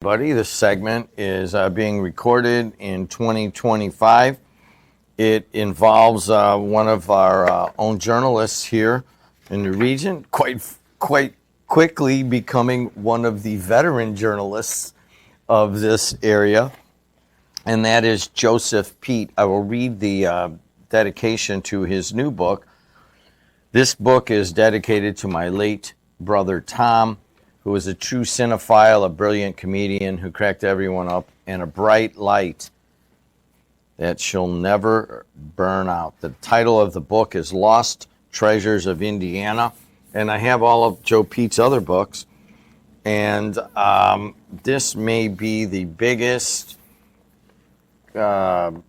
Buddy, this segment is being recorded in 2025. It involves one of our own journalists here in the region, quite quickly becoming one of the veteran journalists of this area, and that is Joseph Pete. I will read the dedication to his new book. This book is dedicated to my late brother Tom, who was a true cinephile, a brilliant comedian who cracked everyone up, and a bright light that shall never burn out. The title of the book is Lost Treasures of Indiana, and I have all of Joe Pete's other books, and this may be the biggest, the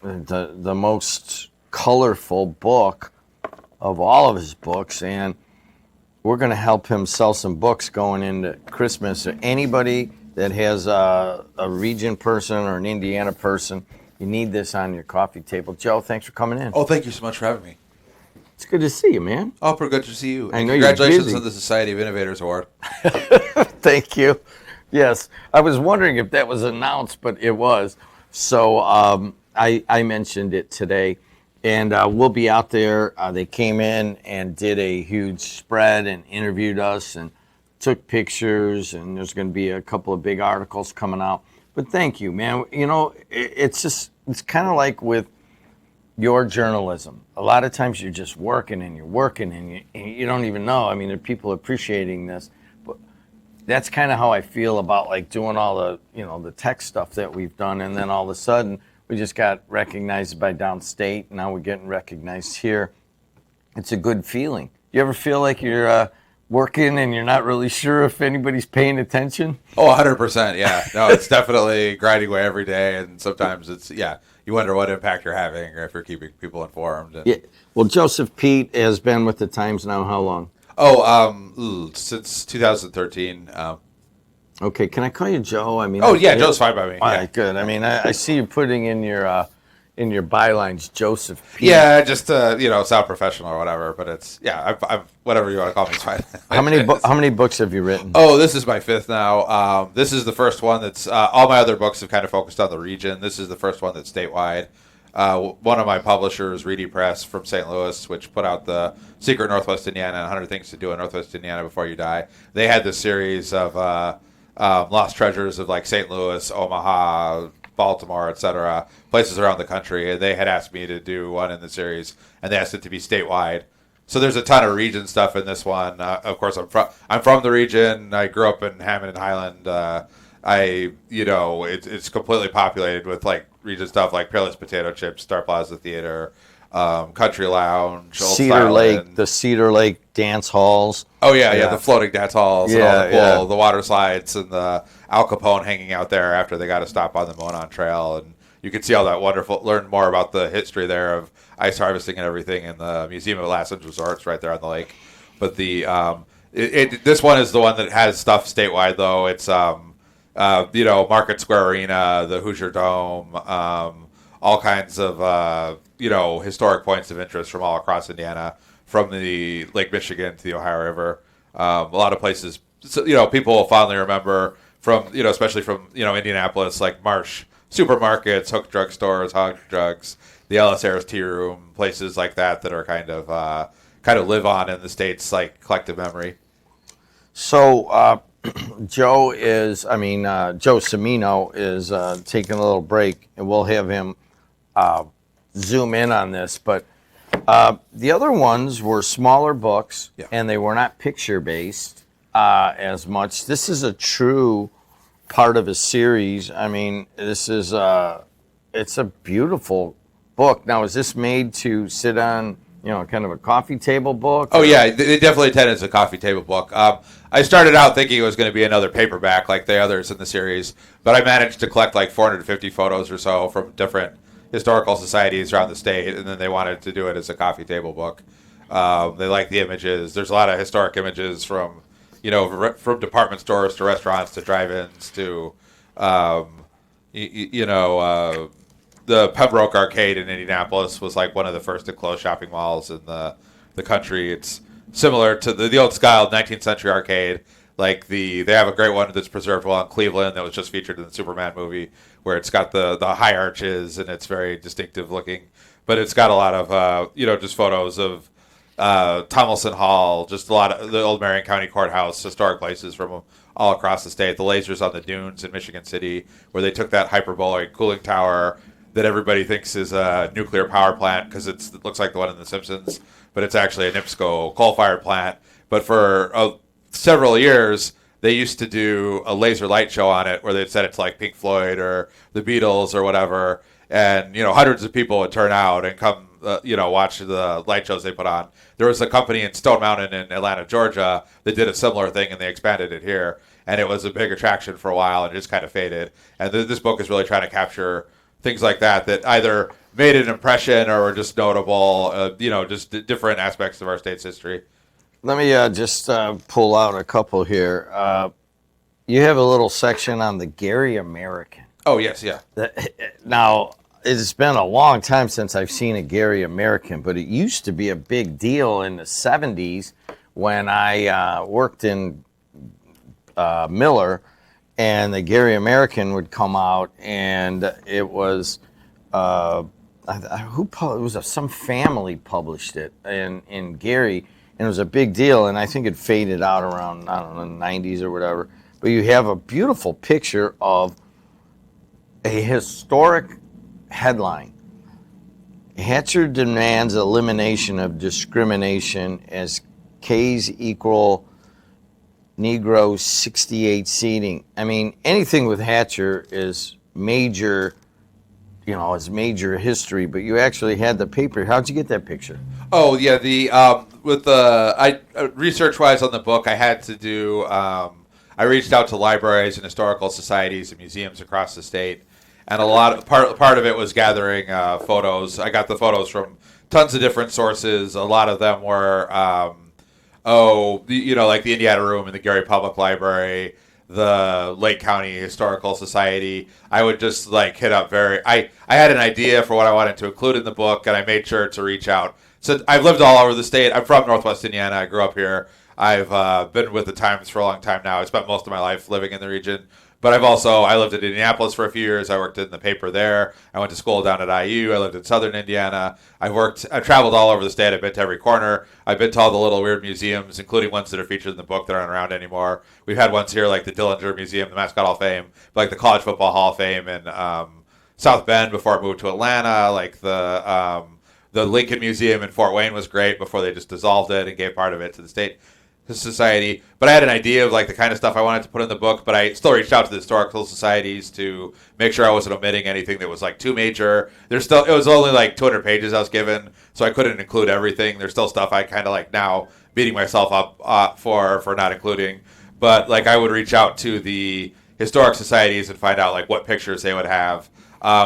most colorful book of all of his books, and we're going to help him sell some books going into Christmas. Anybody that has a region person or an Indiana person, you need this on your coffee table. Joe, thanks for coming in. Oh, thank you so much for having me. It's good to see you, man. Oh, pretty good to see you. I know. Congratulations on the Society of Innovators Award. Thank you. Yes, I was wondering if that was announced, but it was. So I mentioned it today. And we'll be out there. They came in and did a huge spread and interviewed us and took pictures. And there's going to be a couple of big articles coming out. But thank you, man. You know, it's kind of like with your journalism. A lot of times you're just working and you don't even know. I mean, there are people appreciating this. But that's kind of how I feel about like doing all the, the tech stuff that we've done. And then all of a sudden, we just got recognized by downstate. Now we're getting recognized here. It's a good feeling. You ever feel like you're working and you're not really sure if anybody's paying attention? Oh, 100%. Yeah. No, it's definitely grinding away every day. And sometimes you wonder what impact you're having or if you're keeping people informed. And... Yeah. Well, Joseph Pete has been with the Times now how long? Since 2013. Okay, can I call you Joe? I mean, Joe's fine by me. All right, good. I mean, I see you putting in your bylines, Joseph Pete. Yeah, just sound professional or whatever. But it's I've whatever you want to call me is fine. How many books have you written? Oh, this is my fifth now. This is the first one that's all my other books have kind of focused on the region. This is the first one that's statewide. One of my publishers, Reedy Press from St. Louis, which put out the Secret Northwest Indiana and 100 Things to Do in Northwest Indiana Before You Die. They had this series of lost treasures of like St. Louis, Omaha, Baltimore, etc., places around the country. And they had asked me to do one in the series, and they asked it to be statewide. So there's a ton of region stuff in this one. Of course, I'm from the region. I grew up in Hammond and Highland. It's completely populated with like region stuff like Peerless Potato Chips, Star Plaza Theater, Country Lounge, Old Cedar Style Lake, Inn. the Cedar Lake dance halls. Oh yeah, the floating dance halls, and all the pool, yeah. the water slides, and the Al Capone hanging out there after they got to stop on the Monon Trail, and you can see all that wonderful. Learn more about the history there of ice harvesting and everything in the Museum of Last Resorts right there on the lake. But the this one is the one that has stuff statewide though. It's Market Square Arena, the Hoosier Dome, all kinds of historic points of interest from all across Indiana, from the Lake Michigan to the Ohio River. A lot of places, people will fondly remember from, especially from, Indianapolis, like Marsh supermarkets, Hook Drug Stores, Hog Drugs, the Ellis Ayers Tea Room, places like that are kind of live on in the state's like collective memory. So Joe Cimino is taking a little break, and we'll have him zoom in on this. But the other ones were smaller books, and they were not picture-based as much. This is a true part of a series. I mean, this is it's a beautiful book. Now, is this made to sit on, kind of a coffee table book? Oh, yeah. They definitely intended as a coffee table book. I started out thinking it was going to be another paperback like the others in the series, but I managed to collect like 450 photos or so from different historical societies around the state, and then they wanted to do it as a coffee table book. They like the images. There's a lot of historic images from, from department stores to restaurants to drive-ins to, the Pembroke Arcade in Indianapolis was like one of the first enclosed shopping malls in the country. It's similar to the old style 19th century arcade, Like they have a great one that's preserved well in Cleveland that was just featured in the Superman movie, where it's got the high arches and it's very distinctive looking. But it's got a lot of just photos of Tomlinson Hall, just a lot of the old Marion County Courthouse, historic places from all across the state. The lasers on the dunes in Michigan City, where they took that hyperbolic cooling tower that everybody thinks is a nuclear power plant because it looks like the one in The Simpsons, but it's actually a NIPSCO coal-fired plant. But for several years, they used to do a laser light show on it where they'd set it to like Pink Floyd or the Beatles or whatever, and hundreds of people would turn out and come watch the light shows they put on. There was a company in Stone Mountain in Atlanta, Georgia that did a similar thing, and they expanded it here, and it was a big attraction for a while and it just kind of faded. And this book is really trying to capture things like that either made an impression or were just notable, just different aspects of our state's history. Let me just pull out a couple here. You have a little section on the Gary American. Oh, yes, yeah. Now, it's been a long time since I've seen a Gary American, but it used to be a big deal in the 70s when I worked in Miller, and the Gary American would come out, and it was some family published it in Gary, and it was a big deal, and I think it faded out around, I don't know, the 90s or whatever. But you have a beautiful picture of a historic headline. Hatcher demands elimination of discrimination as K's equal Negro 68 seating. I mean, anything with Hatcher is major, is major history, but you actually had the paper. How'd you get that picture? Oh, yeah, research-wise on the book, I had to do, I reached out to libraries and historical societies and museums across the state, and part of it was gathering photos. I got the photos from tons of different sources. A lot of them were, like the Indiana Room in the Gary Public Library, the Lake County Historical Society. I would just hit up I had an idea for what I wanted to include in the book, and I made sure to reach out. So I've lived all over the state. I'm from Northwest Indiana. I grew up here. I've been with the Times for a long time now. I spent most of my life living in the region. But I lived in Indianapolis for a few years. I worked in the paper there. I went to school down at IU. I lived in southern Indiana. I've traveled all over the state. I've been to every corner. I've been to all the little weird museums, including ones that are featured in the book that aren't around anymore. We've had ones here like the Dillinger Museum, the Mascot Hall of Fame, like the College Football Hall of Fame in South Bend before I moved to Atlanta. Like the Lincoln Museum in Fort Wayne was great before they just dissolved it and gave part of it to the state society. But I had an idea of the kind of stuff I wanted to put in the book, but I still reached out to the historical societies to make sure I wasn't omitting anything that was too major. It was only 200 pages I was given, so I couldn't include everything. There's still stuff I kind of now beating myself up for not including. But I would reach out to the historic societies and find out what pictures they would have.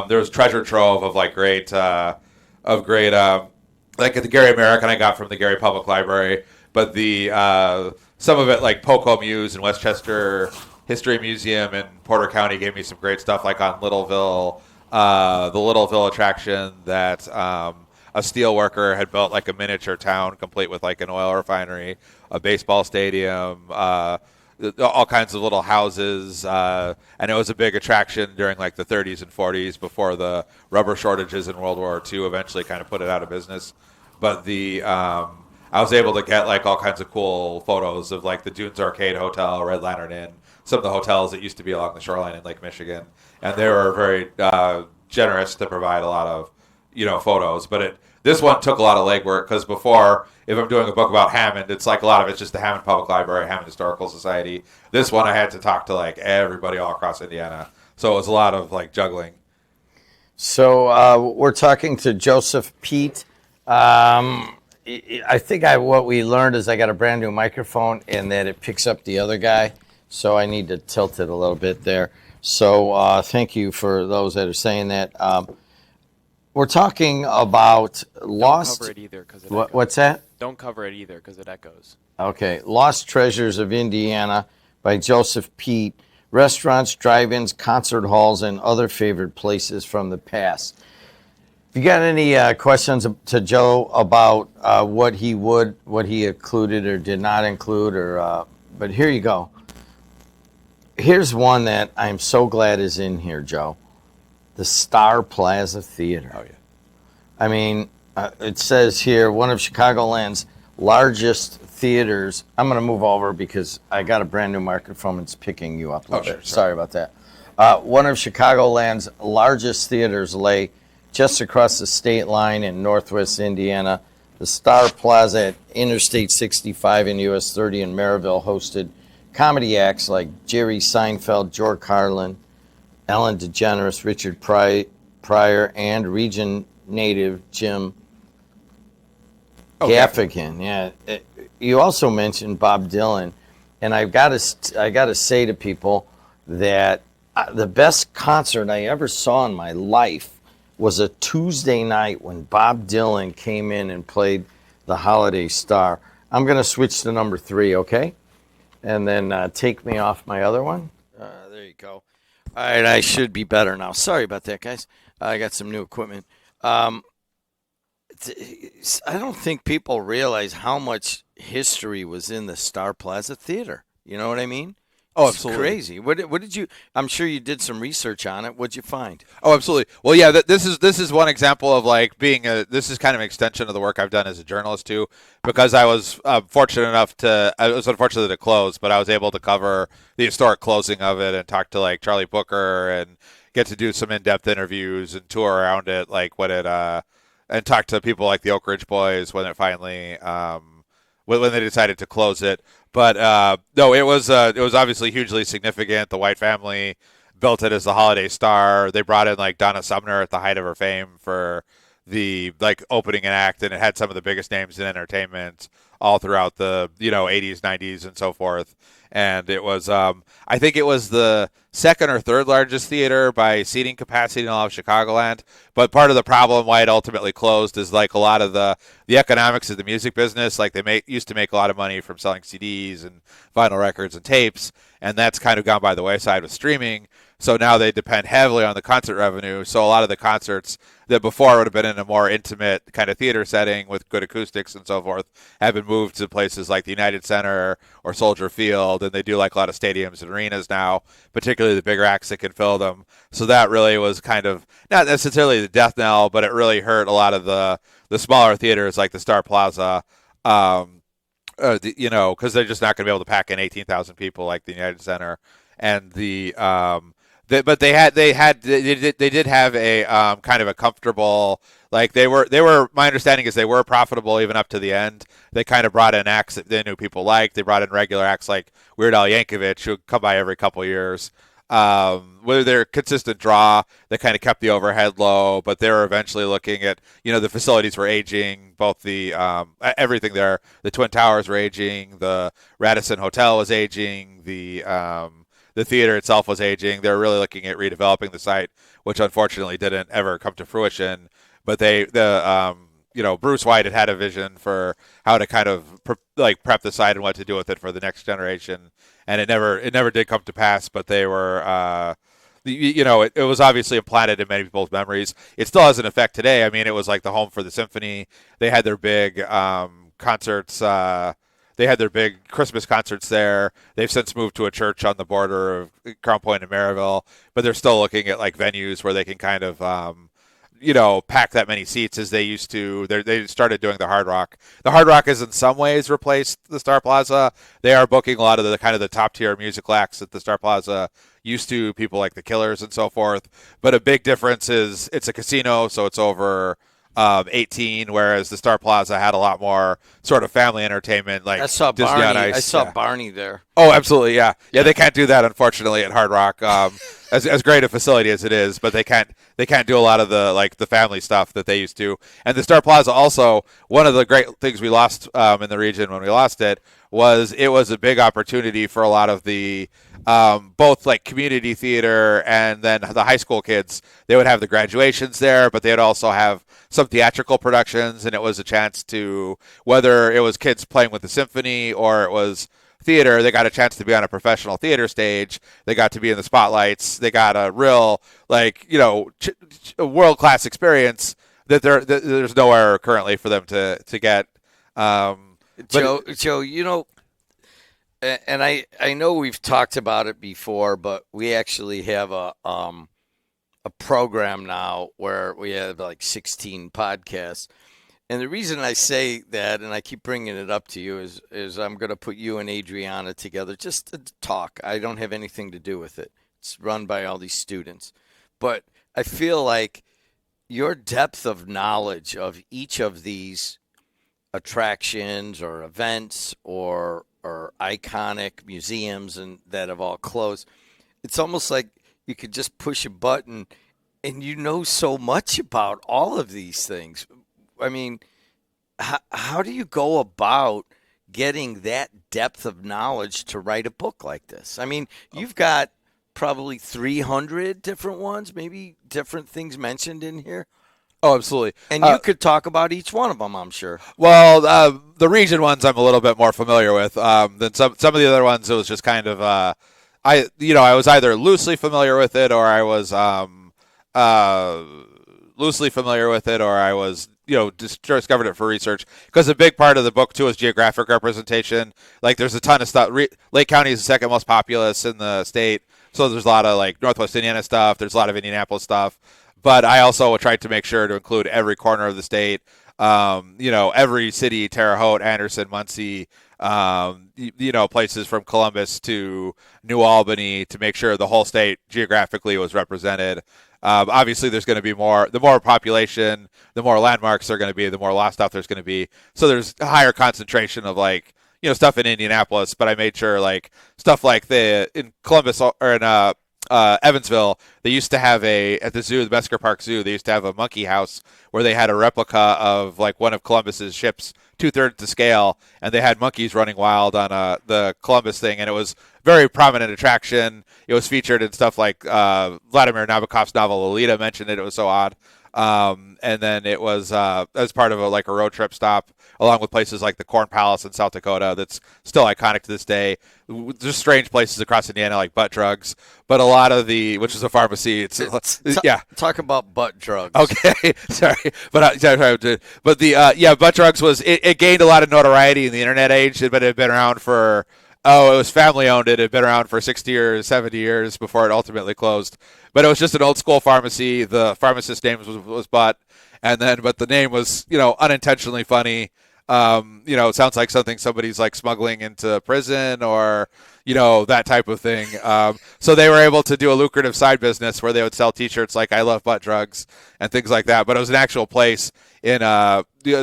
There was treasure trove of great at the Gary American I got from the Gary Public Library. But some of it, like Poco Muse and Westchester History Museum in Porter County, gave me some great stuff, like on Littleville, the Littleville attraction that a steel worker had built a miniature town, complete with an oil refinery, a baseball stadium, all kinds of little houses, and it was a big attraction during the 30s and 40s before the rubber shortages in World War II eventually kind of put it out of business. But I was able to get all kinds of cool photos of the Dunes Arcade Hotel, Red Lantern Inn, some of the hotels that used to be along the shoreline in Lake Michigan, and they were very generous to provide a lot of photos. But this one took a lot of legwork because before, if I'm doing a book about Hammond, it's a lot of it's just the Hammond Public Library, Hammond Historical Society. This one I had to talk to everybody all across Indiana, so it was a lot of juggling. So we're talking to Joseph Pete. I think what we learned is I got a brand new microphone and that it picks up the other guy, so I need to tilt it a little bit there. So thank you for those that are saying that. We're talking about lost. Don't cover it either because it echoes. What's that? Don't cover it either because it echoes. Okay, Lost Treasures of Indiana by Joseph Pete. Restaurants, drive-ins, concert halls, and other favorite places from the past. If you got any questions to Joe about what he included or did not include, but here you go. Here's one that I'm so glad is in here, Joe. The Star Plaza Theater. Oh, yeah. I mean, it says here, one of Chicagoland's largest theaters. I'm going to move over because I got a brand new microphone. It's picking you up a little bit. Sorry about that. One of Chicagoland's largest theaters lay just across the state line in northwest Indiana. The Star Plaza at Interstate 65 and US 30 in Maryville hosted comedy acts like Jerry Seinfeld, George Carlin, Ellen DeGeneres, Richard Pryor, and region native Jim Gaffigan. Yeah. You also mentioned Bob Dylan, and I got to say to people that the best concert I ever saw in my life was a Tuesday night when Bob Dylan came in and played the Holiday Star. I'm going to switch to number 3, okay? And then take me off my other one. There you go. All right, I should be better now. Sorry about that, guys. I got some new equipment. I don't think people realize how much history was in the Star Plaza Theater. You know what I mean? Oh, It's absolutely. crazy. What did you? I'm sure you did some research on it. What'd you find? Oh, absolutely. Well, yeah, this is one example of like this is kind of an extension of the work I've done as a journalist too, because I was fortunate enough I was unfortunate that it closed, but I was able to cover the historic closing of it and talk to like Charlie Booker and get to do some in-depth interviews and tour around it, like when it and talk to people like the Oak Ridge Boys when it finally when they decided to close it. But no, it was obviously hugely significant. The White family built it as the Holiday Star. They brought in like Donna Sumner at the height of her fame for the like opening an act, and it had some of the biggest names in entertainment all throughout the 80s, 90s, and so forth. And it was I think it was the second or third largest theater by seating capacity in all of Chicagoland. But part of the problem why it ultimately closed is like a lot of the economics of the music business. Like they used to make a lot of money from selling CDs and vinyl records and tapes, and that's kind of gone by the wayside with streaming. So now they depend heavily on the concert revenue. So a lot of the concerts that before would have been in a more intimate kind of theater setting with good acoustics and so forth have been moved to places like the United Center or Soldier Field, and they do like a lot of stadiums and arenas now, particularly the bigger acts that can fill them. So that really was kind of not necessarily the death knell, but it really hurt a lot of the smaller theaters like the Star Plaza. Because they're just not going to be able to pack in 18,000 people like the United Center, and but they did have a kind of a comfortable, like they were my understanding is they were profitable even up to the end. They kind of brought in acts that they knew people liked. They brought in regular acts like Weird Al Yankovic, who would come by every couple of years. Whether they're a consistent draw, they kind of kept the overhead low, but they were eventually looking at, the facilities were aging, both the everything there. The Twin Towers were aging, the Radisson Hotel was aging, the theater itself was aging. They were really looking at redeveloping the site, which unfortunately didn't ever come to fruition. But Bruce White had a vision for how to kind of prep the site and what to do with it for the next generation, and it never did come to pass. But they were, it was obviously implanted in many people's memories. It still has an effect today. I mean, it was like the home for the symphony. They had their big concerts. They had their big Christmas concerts there. They've since moved to a church on the border of Crown Point and Maryville, but they're still looking at like venues where they can kind of, pack that many seats as they used to. They started doing the Hard Rock. The Hard Rock has in some ways replaced the Star Plaza. They are booking a lot of the kind of the top tier music acts that the Star Plaza used to, people like the Killers and so forth. But a big difference is it's a casino, so it's over 18, whereas the Star Plaza had a lot more sort of family entertainment, like I saw Disney Barney. on Ice. I saw Yeah. Barney there. Oh, absolutely, yeah. They can't do that unfortunately at Hard Rock. As great a facility as it is, but they can't do a lot of the family stuff that they used to. And the Star Plaza also, one of the great things we lost in the region when we lost it was a big opportunity for a lot of the both like community theater and then the high school kids. They would have the graduations there, but they would also have some theatrical productions, and it was a chance to, whether it was kids playing with the symphony or it was theater, they got a chance to be on a professional theater stage. They got to be in the spotlights. They got a real world-class experience that there's nowhere currently for them to get. Joe, And I know we've talked about it before, but we actually have a program now where we have like 16 podcasts. And the reason I say that, and I keep bringing it up to you, is I'm going to put you and Adriana together just to talk. I don't have anything to do with it. It's run by all these students. But I feel like your depth of knowledge of each of these attractions or events or iconic museums and that have all closed, it's almost like you could just push a button and you know so much about all of these things. I mean, how do you go about getting that depth of knowledge to write a book like this? I mean, you've got probably 300 different ones, maybe different things mentioned in here. Oh, absolutely. And you could talk about each one of them, I'm sure. Well, the region ones I'm a little bit more familiar with than some of the other ones. It was just kind of I was either loosely familiar with it or I was loosely familiar with it or I was just discovered it for research, because a big part of the book too is geographic representation. Like there's a ton of stuff. Lake County is the second most populous in the state, so there's a lot of like Northwest Indiana stuff. There's a lot of Indianapolis stuff. But I also tried to make sure to include every corner of the state, every city, Terre Haute, Anderson, Muncie, places from Columbus to New Albany, to make sure the whole state geographically was represented. Obviously, there's going to be the more population, the more landmarks there are going to be, the more lost stuff there's going to be. So there's a higher concentration of stuff in Indianapolis, but I made sure stuff like in Columbus or in Evansville, they used to have at the zoo, the Mesker Park Zoo, they used to have a monkey house where they had a replica of one of Columbus's ships, 2/3 to scale, and they had monkeys running wild on the Columbus thing, and it was very prominent attraction. It was featured in stuff like Vladimir Nabokov's novel Lolita mentioned it. It was so odd. And then it was as part of a road trip stop, along with places like the Corn Palace in South Dakota that's still iconic to this day. There's strange places across Indiana like Butt Drugs, but a lot of which is a pharmacy. Yeah. Talk about Butt Drugs. Okay, sorry, but Butt Drugs it gained a lot of notoriety in the internet age, but it had been around for. Oh, it was family owned. It had been around for 60 or 70 years before it ultimately closed. But it was just an old school pharmacy. The pharmacist's name was Butt, but the name was unintentionally funny. It sounds like something somebody's smuggling into prison or that type of thing. So they were able to do a lucrative side business where they would sell T-shirts like "I love butt drugs" and things like that. But it was an actual place in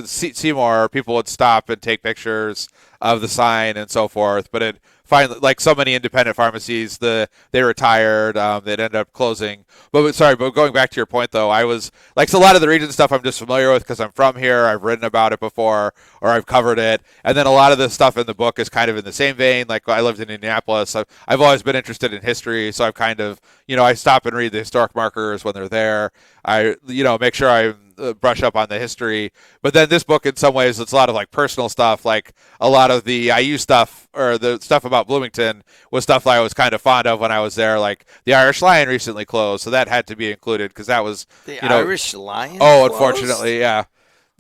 Seymour. People would stop and take pictures of the sign and so forth. But it finally, like so many independent pharmacies, they retired. They'd end up closing. But going back to your point though, I was so a lot of the region stuff I'm just familiar with because I'm from here. I've written about it before or I've covered it. And then a lot of the stuff in the book is kind of in the same vein. Like I lived in Indianapolis. I've always been interested in history, so I've kind of I stop and read the historic markers when they're there. I make sure I brush up on the history. But then this book, in some ways, it's a lot of personal stuff. Like a lot of the IU stuff or the stuff about Bloomington was stuff I was kind of fond of when I was there. Like the Irish Lion recently closed, so that had to be included because that was the Irish Lion. Oh, closed? Unfortunately, yeah.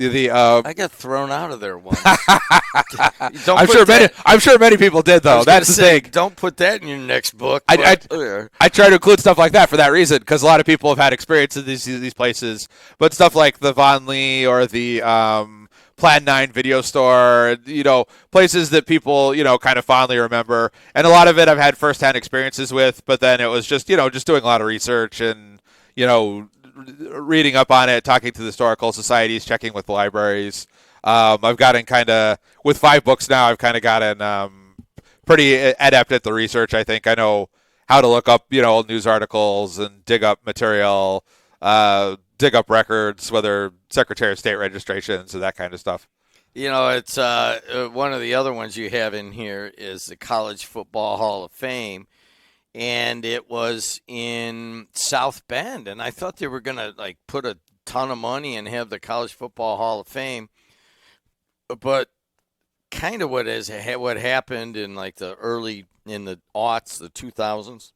I got thrown out of there once. I'm sure many people did though. That's the thing. Don't put that in your next book. I try to include stuff like that for that reason because a lot of people have had experience in these places. But stuff like the Von Lee or the Plan 9 video store, places that people kind of fondly remember, and a lot of it I've had firsthand experiences with. But then it was just just doing a lot of research and reading up on it, talking to the historical societies, checking with the libraries. I've gotten with 5 books now, I've kind of gotten pretty adept at the research, I think. I know how to look up, old news articles and dig up material, dig up records, whether Secretary of State registrations or that kind of stuff. It's one of the other ones you have in here is the College Football Hall of Fame. And it was in South Bend, and I thought they were gonna put a ton of money and have the College Football Hall of Fame, but kind of what happened in in the aughts, the 2000s,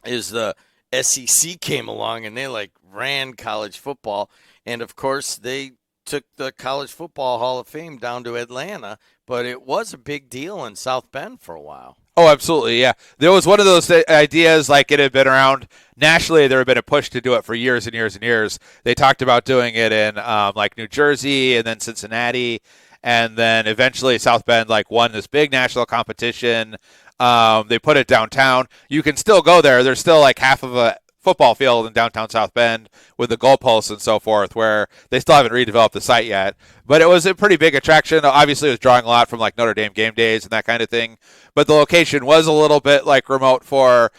is the SEC came along and they ran college football, and of course they took the College Football Hall of Fame down to Atlanta, but it was a big deal in South Bend for a while. Oh, absolutely, yeah. There was one of those ideas, like it had been around nationally. There had been a push to do it for years and years and years. They talked about doing it in like New Jersey and then Cincinnati, and then eventually South Bend like won this big national competition. They put it downtown. You can still go there. There's still like half of a football field in downtown South Bend with the goalposts and so forth, where they still haven't redeveloped the site yet. But it was a pretty big attraction. Obviously, it was drawing a lot from like Notre Dame game days and that kind of thing. But the location was a little bit like remote for,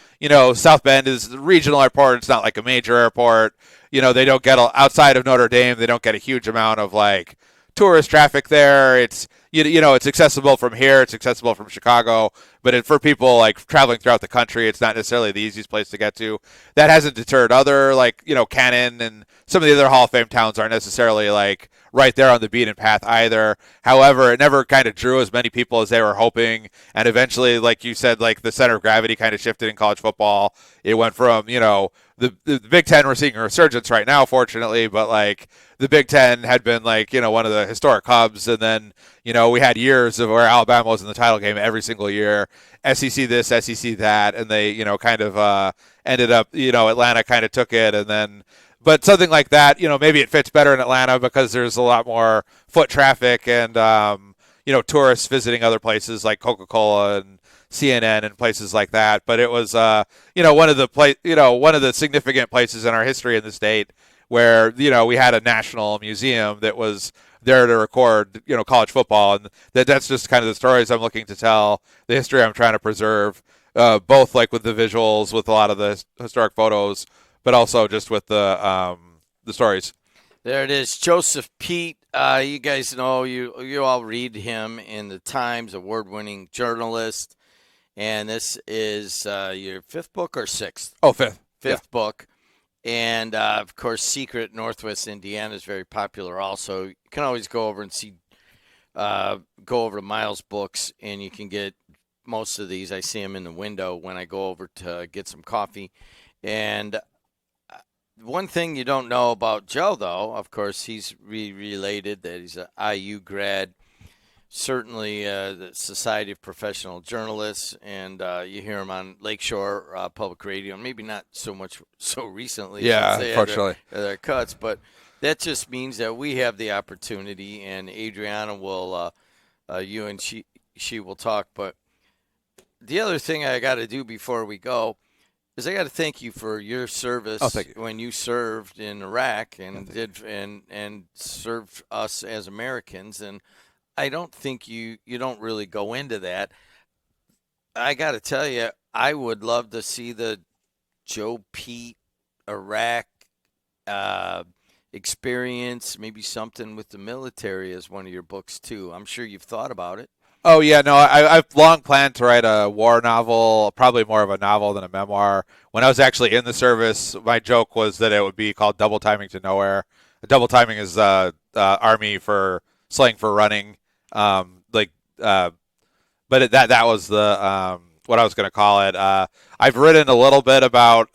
South Bend is a regional airport. It's not like a major airport. They don't get outside of Notre Dame. They don't get a huge amount of like tourist traffic there. It's it's accessible from here. It's accessible from Chicago. But for people like traveling throughout the country, it's not necessarily the easiest place to get to. That hasn't deterred other like Cannon and some of the other Hall of Fame towns aren't necessarily like right there on the beaten path either. However, it never kind of drew as many people as they were hoping. And eventually, like you said, like the center of gravity kind of shifted in college football. It went from the Big Ten, we're seeing a resurgence right now, fortunately, but like the Big Ten had been like, one of the historic hubs. And then, we had years of where Alabama was in the title game every single year, SEC this, SEC that. And they, kind of ended up, Atlanta kind of took it. And then, but something like that, maybe it fits better in Atlanta because there's a lot more foot traffic and, tourists visiting other places like Coca-Cola and CNN and places like that. But it was, one of the significant places in our history in the state where, we had a national museum that was there to record, college football. And that's just kind of the stories I'm looking to tell, the history I'm trying to preserve, both like with the visuals, with a lot of the historic photos, but also just with the stories. There it is, Joseph Pete. You guys know, you all read him in the Times, award-winning journalist. And this is your fifth book or sixth? Oh, fifth. Fifth book. And, of course, Secret Northwest Indiana is very popular also. You can always go over and go over to Miles Books, and you can get most of these. I see them in the window when I go over to get some coffee. And one thing you don't know about Joe, though, of course, he's related that he's an IU grad. Certainly the Society of Professional Journalists, and you hear him on Lakeshore Public Radio, maybe not so much so recently. Yeah, unfortunately. Their cuts, but that just means that we have the opportunity, and Adriana will, you and she will talk. But the other thing I got to do before we go is I got to thank you for your service when you served in Iraq and and served us as Americans. And I don't think you don't really go into that. I got to tell you, I would love to see the Joe Pete Iraq experience, maybe something with the military as one of your books too. I'm sure you've thought about it. Oh, yeah, no, I've long planned to write a war novel, probably more of a novel than a memoir. When I was actually in the service, my joke was that it would be called Double Timing to Nowhere. Double timing is Army for slang for running. But that was the what I was going to call it. I've written a little bit about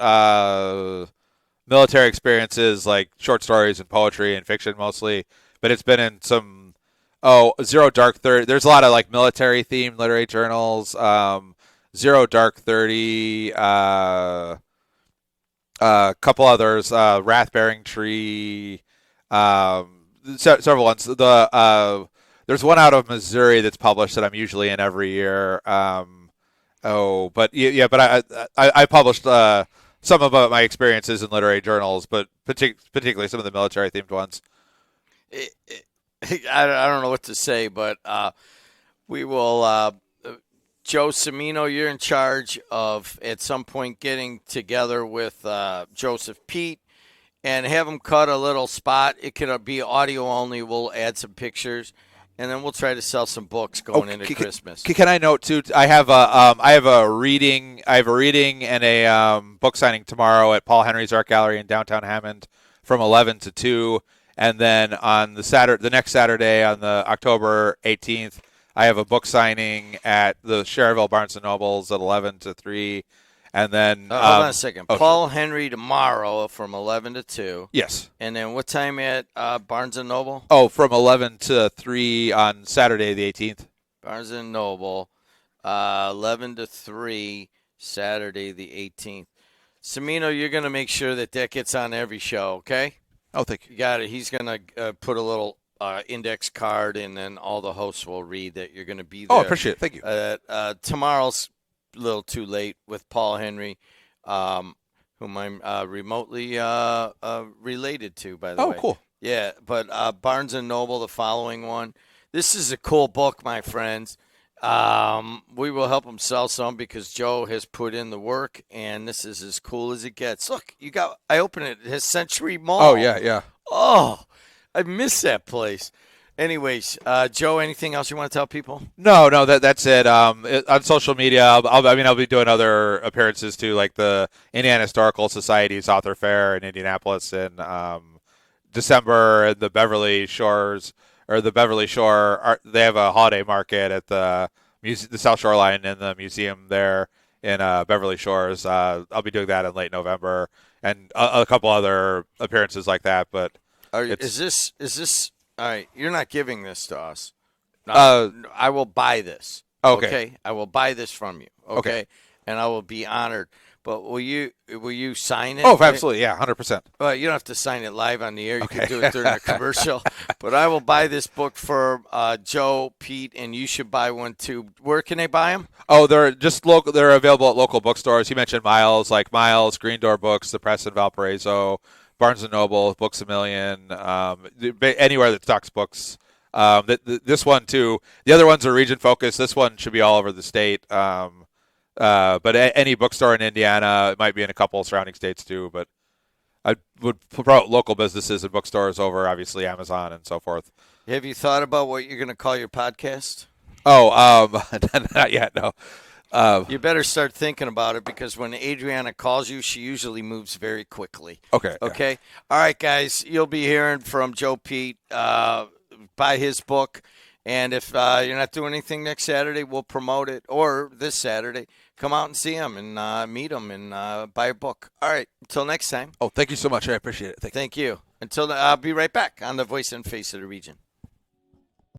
military experiences, like short stories and poetry and fiction mostly, but it's been in some Zero Dark 30. There's a lot of like military themed literary journals. Zero Dark 30. A couple others. Wrath-Bearing Tree. Several ones. There's one out of Missouri that's published that I'm usually in every year. But I published some of my experiences in literary journals, but particularly some of the military themed ones. I don't know what to say, but we will. Joe Cimino, you're in charge of at some point getting together with Joseph Pete and have him cut a little spot. It can be audio only. We'll add some pictures. And then we'll try to sell some books going into Christmas. Can I note too? I have a reading and a book signing tomorrow at Paul Henry's Art Gallery in downtown Hammond from 11 to 2, and then on the next Saturday, on the October 18th, I have a book signing at the Cherryville Barnes and Nobles at 11 to 3, And then hold on a second. oh, Paul sure. Henry tomorrow from 11 to 2. Yes. And then what time at Barnes & Noble? Oh, from 11 to 3 on Saturday the 18th. Barnes & Noble, 11 to 3, Saturday the 18th. Semino, you're going to make sure that gets on every show, okay? Oh, thank you. You got it. He's going to put a little index card, and then all the hosts will read that you're going to be there. Oh, appreciate it. Thank you. Tomorrow's a little too late with Paul Henry, whom I'm remotely related to, by the way. Oh, cool. Yeah, but Barnes & Noble, the following one. This is a cool book, my friends. We will help him sell some because Joe has put in the work, and this is as cool as it gets. Look, I opened it. It has Century Mall. Oh, yeah. Oh, I miss that place. Anyways, Joe, anything else you want to tell people? No, that's it. On social media, I'll be doing other appearances too, like the Indiana Historical Society's author fair in Indianapolis in December, and the Beverly Shore. They have a holiday market at the South Shoreline in the museum there in Beverly Shores. I'll be doing that in late November, and a couple other appearances like that. But is this? All right, you're not giving this to us. No, I will buy this. Okay. I will buy this from you. Okay. And I will be honored. But will you sign it? Oh, absolutely, yeah, 100%. Well, you don't have to sign it live on the air. You can do it during a commercial. But I will buy this book for Joe, Pete, and you should buy one too. Where can they buy them? Oh, they're just local. They're available at local bookstores. You mentioned Miles, like Miles, Green Door Books, The Press in Valparaiso, Barnes & Noble, Books A Million, anywhere that stocks books. This one, too. The other ones are region-focused. This one should be all over the state. But any bookstore in Indiana, it might be in a couple surrounding states, too. But I would promote local businesses and bookstores over, obviously, Amazon and so forth. Have you thought about what you're going to call your podcast? Oh, not yet, no. You better start thinking about it because when Adriana calls you, she usually moves very quickly. Okay. Okay. All right, guys. You'll be hearing from Joe Pete. Buy his book. And if you're not doing anything next Saturday, we'll promote it. Or this Saturday, come out and see him and meet him and buy a book. All right. Until next time. Oh, thank you so much. I appreciate it. Thank you. I'll be right back on the Voice and Face of the Region.